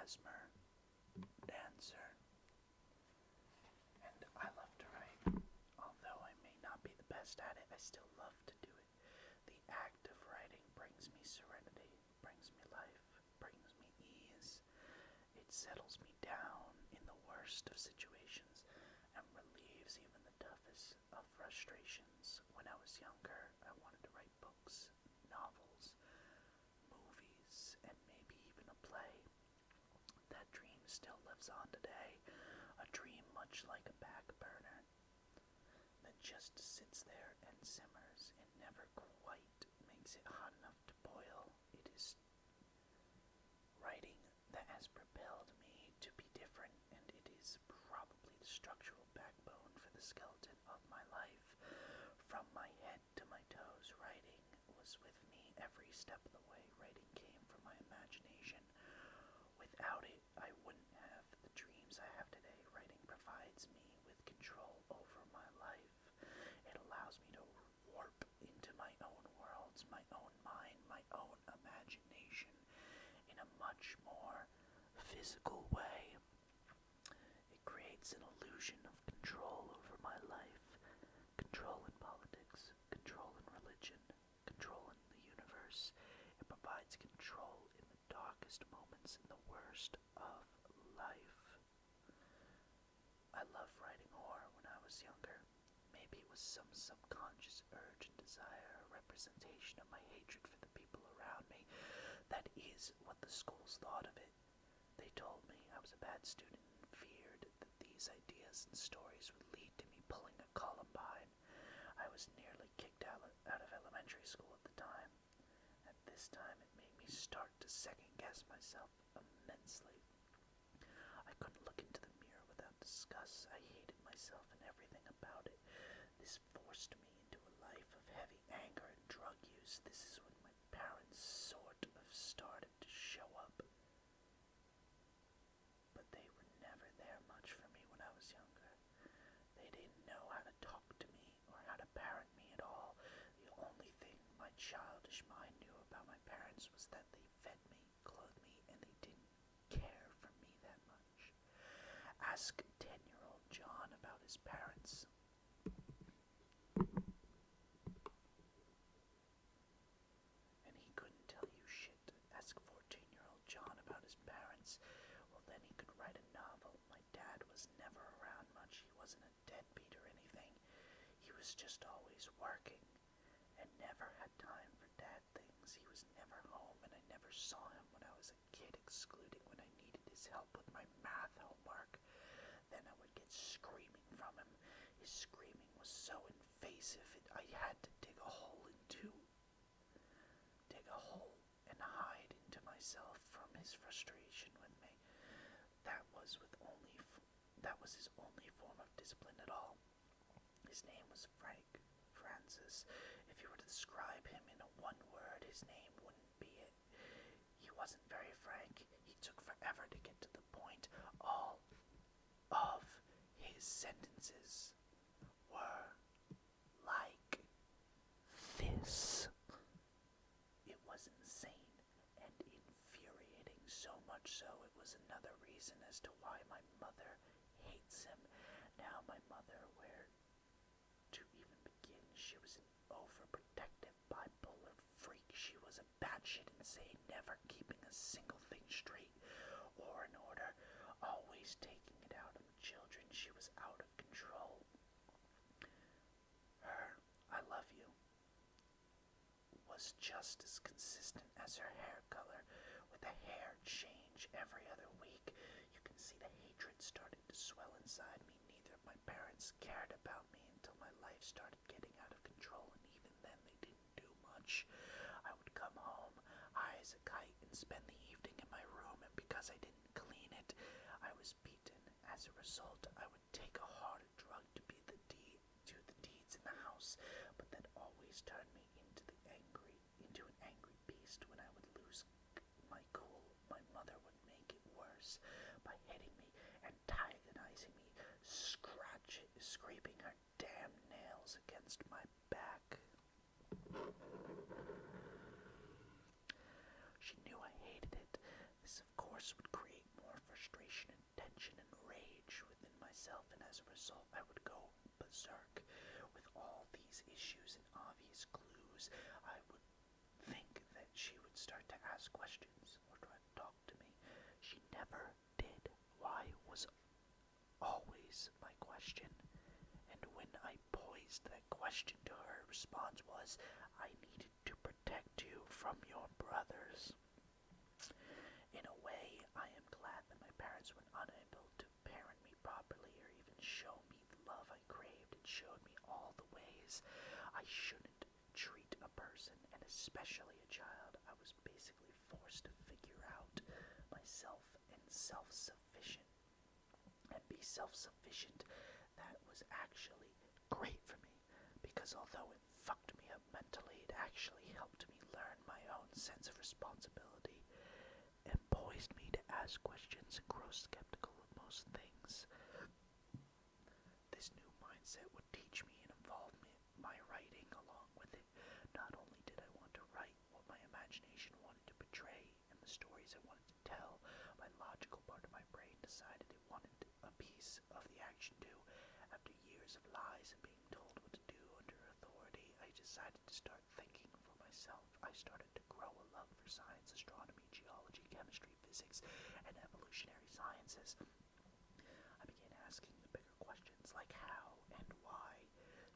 klezmer, dancer, and I love to write. Although I may not be the best at it, I still love to do it. The act of writing brings me serenity, brings me life, brings me ease. It settles me down in the worst of situations and relieves even the toughest of frustrations. When I was younger, I wanted to write books, novels, movies, and maybe even a play. That dream still lives on today, a dream much like a back burner that just sits there and simmers and never quite makes it hot enough to boil. It is writing that has propelled me to be different, and it is probably the structural backbone for the skeleton of my life. From my head to my toes, writing was with me every step of the way. Writing came from my imagination. Without it, I wouldn't have the dreams I have today. Writing provides me with control over my life. It allows me to warp into my own worlds, my own mind, my own imagination in a much more physical way. It creates an illusion of control over my life. Control in politics, control in religion, control in the universe. It provides control in the darkest moments and the worst of life. I loved writing horror when I was younger. Maybe it was some subconscious urge and desire, a representation of my hatred for the people around me. That is what the schools thought of it. They told me I was a bad student and feared that these ideas and stories would lead to me pulling a Columbine. I was nearly kicked out of elementary school at the time. At this time, it made me start to second-guess myself immensely. I couldn't look into the mirror without disgust. I hated myself and everything about it. This forced me into a life of heavy anger and drug use. This is when my parents sort of started to show up. But they were never there much for me when I was younger. They didn't know how to talk to me or how to parent me at all. The only thing my childish mind knew about my parents was that they fed me, clothed me, and they didn't care for me that much. Ask 10-year-old John about his parents. And he couldn't tell you shit. Ask 14-year-old John about his parents. Well, then he could write a novel. My dad was never around much. He wasn't a deadbeat or anything. He was just always working and never had time for dad things. He was never home, and I never saw him when I was a kid, excluding when I needed his help with my math homework. Then I would get screaming from him. His screaming was so invasive, I had to dig a hole and hide into myself from his frustration with me. That was his only form of discipline at all. His name was Francis. If you were to describe him in a one word, his name wouldn't be it. He wasn't very frank. He took forever to get to the point. All of his sentences were like this. It was insane and infuriating, so much so it was another reason as to why my mother hates him. Now my mother, where to even begin, she was an overprotective bipolar freak. She was a batshit insane, never keeping a single thing straight or in order, always taking it out on the children. She was out of control. Her "I love you" was just as consistent as her hair color, with the hair change every other week. You can see the hatred starting to swell inside me. Neither of my parents cared about me until my life started getting out of control, and even then they didn't do much. I would come home high as a kite and spend the evening in my room, and because I didn't clean it, I was beaten. As a result, I would take a harder drug to do the deeds in the house, but that always turned me into an angry beast. When I would lose my cool, my mother would make it worse by hitting me, antagonizing me, scraping her damn nails against my back. She knew I hated it. This, of course, would create myself, and as a result, I would go berserk with all these issues and obvious clues. I would think that she would start to ask questions or try to talk to me. She never did. Why was always my question. And when I posed that question to her, her response was, I needed to protect you from your brothers. In a way, I am glad that my parents were unable to parent me properly or even show me the love I craved and showed me all the ways I shouldn't treat a person, and especially a child. I was basically forced to figure out myself and be self-sufficient. That was actually great for me, because although it fucked me up mentally, it actually helped me learn my own sense of responsibility and poised me to ask questions and grow skeptical of most things. This new mindset would teach me and involve my writing along with it. Not only did I want to write what my imagination wanted to portray and the stories I wanted to tell, my logical part of my brain decided it wanted a piece of the action too. After years of lies and being told what to do under authority, I decided to start thinking for myself. I started to grow a love for science, astronomy, geology, chemistry, physics, and evolutionary sciences. I began asking the bigger questions like how and why.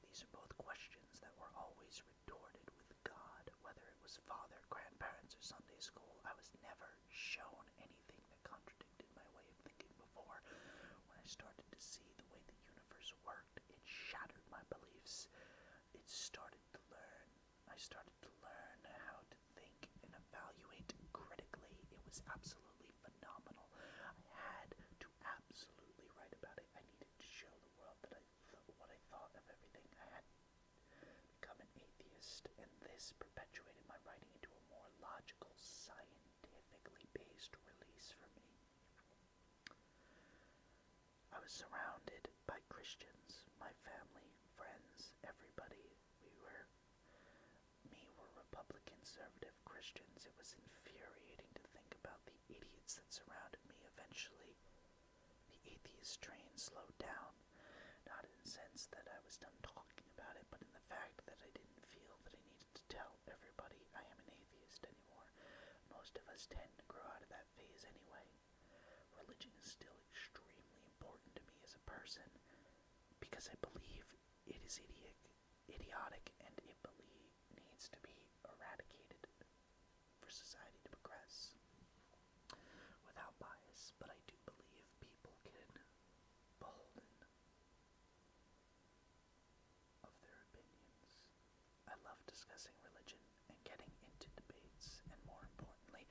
These are both questions that were always retorted with God. Whether it was father, grandparents, or Sunday school, I was never shown anything that contradicted my way of thinking before. When I started to see the way the universe worked, it shattered my beliefs. I started to learn how to think and evaluate critically. It was absolutely phenomenal. I had to absolutely write about it. I needed to show the world that what I thought of everything. I had become an atheist, and this perpetuated my writing into a more logical, scientifically based release for me. I was surrounded by Christians, my family, friends, everybody. We were Republican conservative Christians. It was infuriating to think about the idiots that surrounded me. Eventually, the atheist train slowed down, not in the sense that I was done talking about it, but in the fact that I didn't feel that I needed to tell everybody I am an atheist anymore. Most of us tend to grow out of that phase anyway. Religion is still extremely important to me as a person, because I believe it is idiotic, and it needs to be eradicated for society to progress without bias. But I do believe people can beholden of their opinions. I love discussing religion and getting into debates, and more importantly,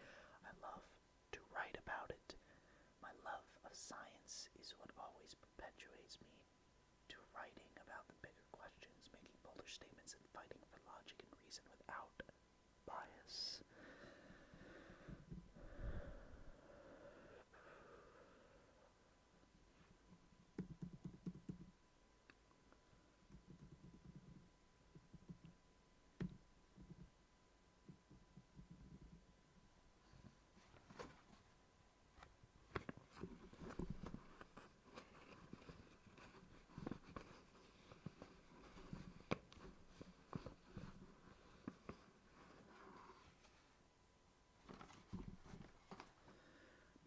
I love to write about it. My love of science is what always perpetuates me to writing about the bigger questions, making bolder statements, and fighting for logic and reason without bias.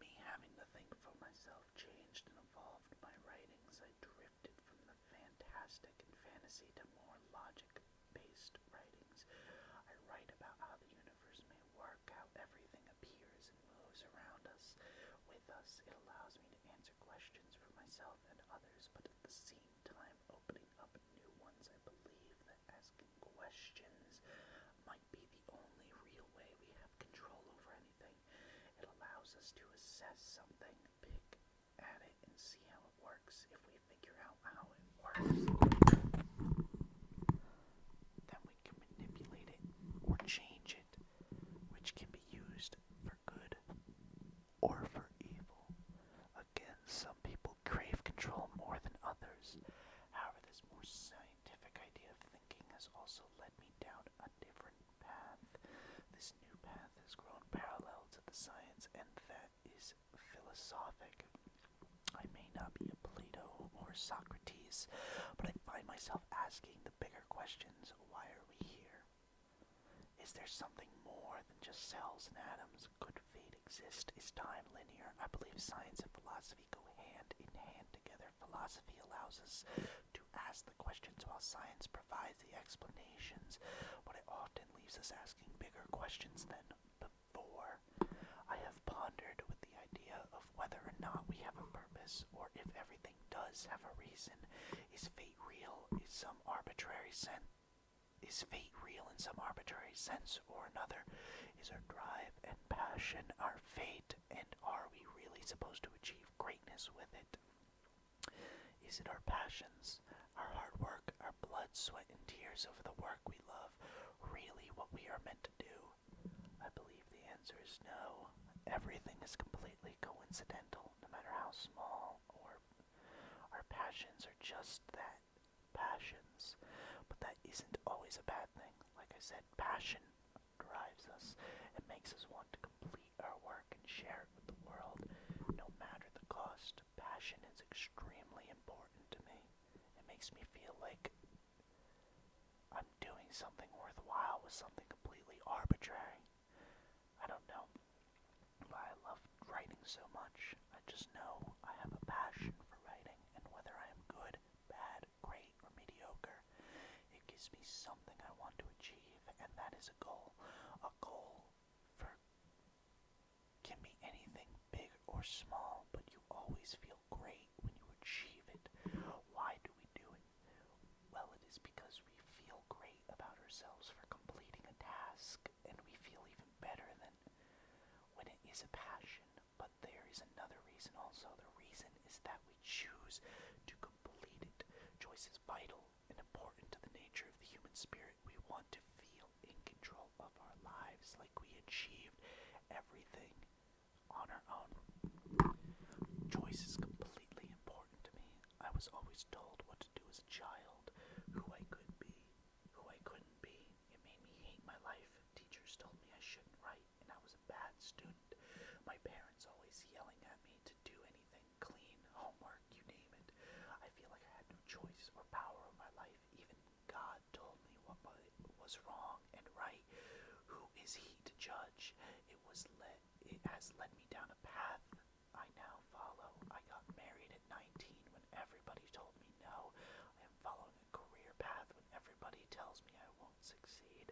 Me having to think for myself changed and evolved my writings. I drifted from the fantastic and fantasy to more logic-based writings. I write about how the universe may work, how everything appears and moves around us, with us. It allows me to answer questions for myself and others, but at the same time opening up new ones. I believe that asking questions might be the only real way we have control over anything. It allows us to assess something, pick at it, and see how it works. If we figure out how it works, then we can manipulate it or change it, which can be used for good or for evil. Again, some people crave control more than others. However, this more scientific idea of thinking has also led me down a different path. This new path has grown parallel to the science, and that is philosophic. I may not be a Plato or or Socrates, but I find myself asking the bigger questions. Why are we here? Is there something more than just cells and atoms? Could fate exist? Is time linear? I believe science and philosophy go hand in hand together. Philosophy allows us to ask the questions while science provides the explanations, but it often leaves us asking bigger questions than before. I have pondered with the idea of whether or not we have a purpose, or if everything does have a reason. Is fate real? Is fate real in some arbitrary sense or another? Is our drive and passion our fate, and are we really supposed to achieve greatness with it? Is it our passions, our hard work, our blood, sweat, and tears over the work we love, really what we are meant to do? I believe the answer is no. Everything is completely coincidental, no matter how small, or our passions are just that, passions. But that isn't always a bad thing. Like I said, passion drives us. It makes us want to complete our work and share it with the world, no matter the cost. Passion is extremely important to me. It makes me feel like I'm doing something worthwhile with something completely arbitrary. I don't know why I love writing so much. I just know I have a passion for writing, and whether I am good, bad, great, or mediocre, it gives me something I want to achieve, and that is a goal. A goal for can be anything big or small, but you always feel great when you achieve it. Why do we do it? Well, it is because we feel great about ourselves for completing a task, and we feel even better than when it is a passion. But there is another reason also. The reason is that we choose to complete it. Choice is vital and important to the nature of the human spirit. We want to feel in control of our lives, like we achieved everything on our own. Choice is completely important to me. I was always told what to do as a child, who I could be, who I couldn't be. It made me hate my life. Teachers told me I shouldn't write, and I was a bad student. My parents always yelling at me to do anything, clean, homework, you name it. I feel like I had no choice or power over my life. Even God told me what was wrong and right. Who is he to judge? It has led me down a path I now follow. I got married at 19 when everybody told me no. I am following a career path when everybody tells me I won't succeed.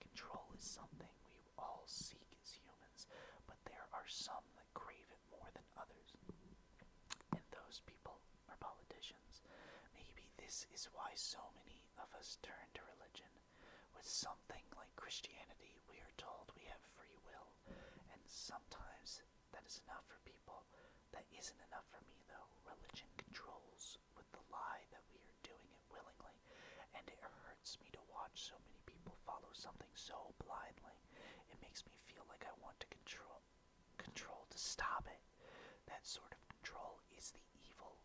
Control is something we all seek as humans, but there are some that crave it more than others. And those people are politicians. Maybe this is why so many of us turn to religion. With something like Christianity, we are told we have free will, and sometimes that is enough for people. That isn't enough for me, though. Religion controls with the lie that we are doing it willingly, and it hurts me to watch so many people follow something so blindly. It makes me feel like I want to control to stop it. That sort of control is the evil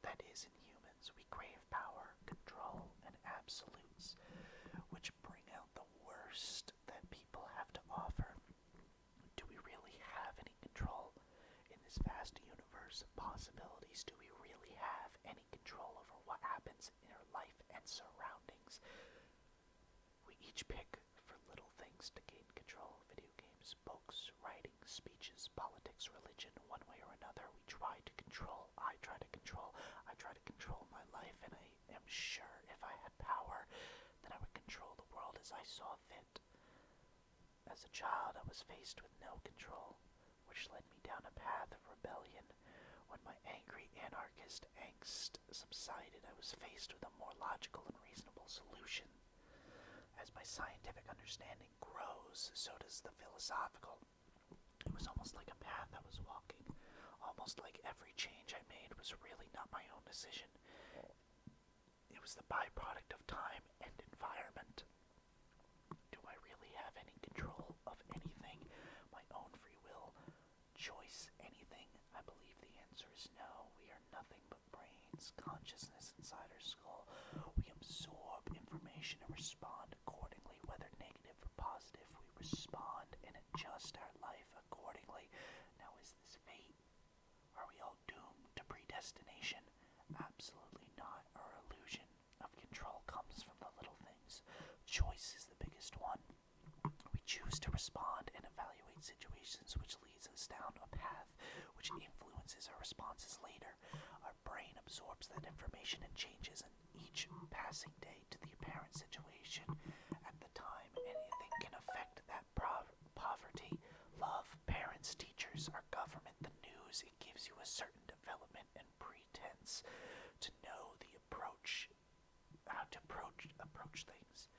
that is in humans. We crave power, control, and absolutes, which bring out the worst that people have to offer. Do we really have any control in this vast universe of possibilities? Do we really have any control over what happens in our life and surroundings? We each pick for little things to gain control. Video games, books, writing, speeches, politics, religion, one way or another. We try to control. I try to control my life, and I am sure if I had power, then I would control the world as I saw fit. As a child, I was faced with no control, which led me down a path of rebellion. When my angry anarchist angst subsided, I was faced with a more logical and reasonable solution. As my scientific understanding grows, so does the philosophical. It was almost like a path I was walking, almost like every change I made was really not my own decision. It was the byproduct of time and environment. Do I really have any control of anything? My own free will? Choice? Anything? I believe the answer is no. We are nothing but brains, consciousness inside our skull. We absorb information and respond accordingly, whether negative or positive. We respond and adjust our life accordingly. Now, is this fate? Are we all doomed to predestination? Absolutely. choice is the biggest one. We choose to respond and evaluate situations, which leads us down a path which influences our responses later. Our brain absorbs that information and changes in each passing day to the apparent situation at the time. Anything can affect that poverty, love, parents, teachers, our government, the news. It gives you a certain development and pretense to know the approach, how to approach things.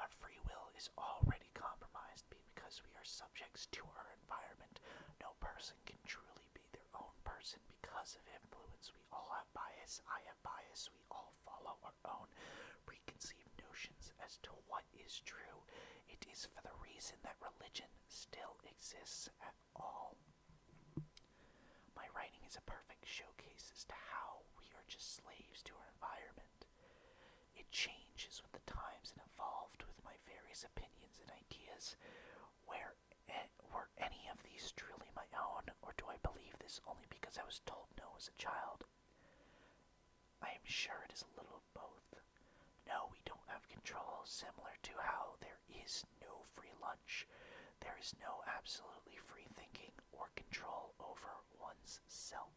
Our free will is already compromised because we are subjects to our environment. No person can truly be their own person because of influence. We all have bias. I have bias. We all follow our own preconceived notions as to what is true. It is for the reason that religion still exists at all. My writing is a perfect showcase as to how we are just slaves to our environment. It changes with the times and evolved with my various opinions and ideas. Were any of these truly my own, or do I believe this only because I was told no as a child? I am sure it is a little of both. No, we don't have control, similar to how there is no free lunch. There is no absolutely free thinking or control over one's self.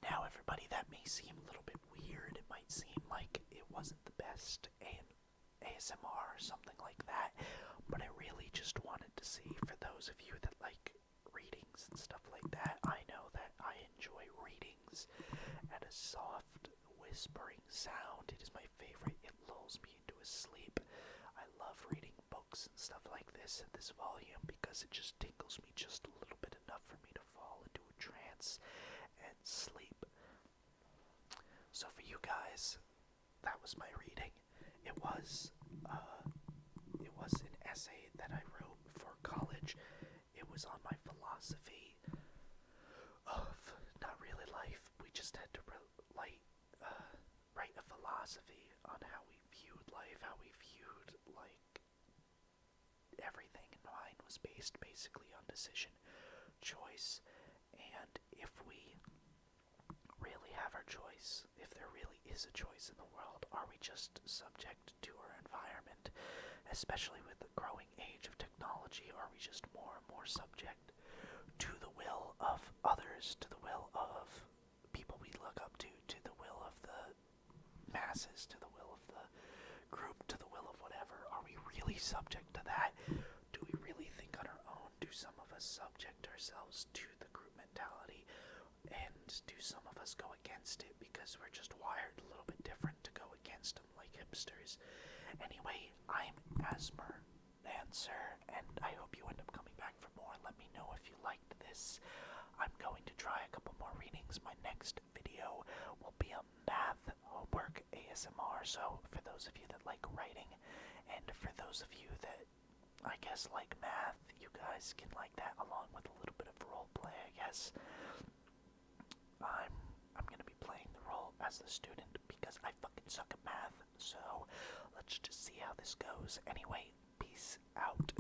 Now, everybody, that may seem a little bit weird. It might seem like it wasn't the best ASMR or something like that, but I really just wanted to see, for those of you that like readings and stuff like that, I know that I enjoy readings at a soft, whispering sound. It is my favorite. It lulls me into a sleep. I love reading books and stuff like this at this volume because it just tingles me just a little bit, enough for me to fall into a trance and sleep. So for you guys, that was my reading. It was an essay that I wrote for college. It was on my philosophy of not really life. We just had to write a philosophy on how we viewed life, how we viewed like everything. And mine was based basically on decision, choice, and if we really have our choice, if there really is a choice in the world, are we just subject to our environment, especially with the growing age of technology? Are we just more and more subject to the will of others, to the will of people we look up to the will of the masses, to the will of the group, to the will of whatever? Are we really subject to that? Do we really think on our own? Do some of us subject ourselves to the group mentality? And do some of us go against it because we're just wired a little bit different to go against them, like hipsters? Anyway, I'm Asmer Answer, and I hope you end up coming back for more. Let me know if you liked this. I'm going to try a couple more readings. My next video will be a math homework ASMR, so for those of you that like writing, and for those of you that I guess like math, you guys can like that along with a little bit of role play, I guess. I'm gonna be playing the role as the student because I fucking suck at math, so let's just see how this goes. Anyway, peace out.